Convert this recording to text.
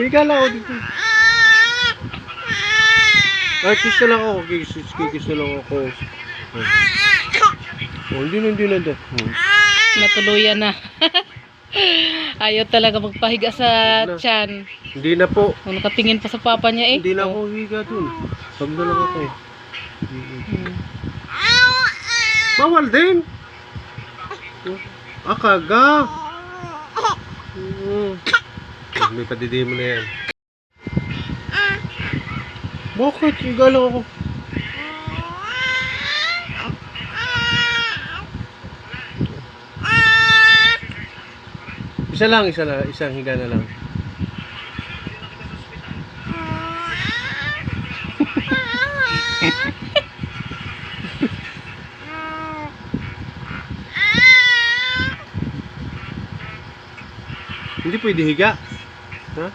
Higa lang ako dito. Ay, kiss na lang ako. Kiss na lang ako. Oh, hindi na. Natuluyan na. Ayaw talaga magpahiga sa tiyan. Hindi na po. Nakatingin pa sa papa niya eh. Hindi na ako higa dun. Pag na lang ako. Bawal din. Kaga. May padidi mo na yan. Bakit? Higa lang ako. Isang higa na lang. Hindi pwede higa. Ha?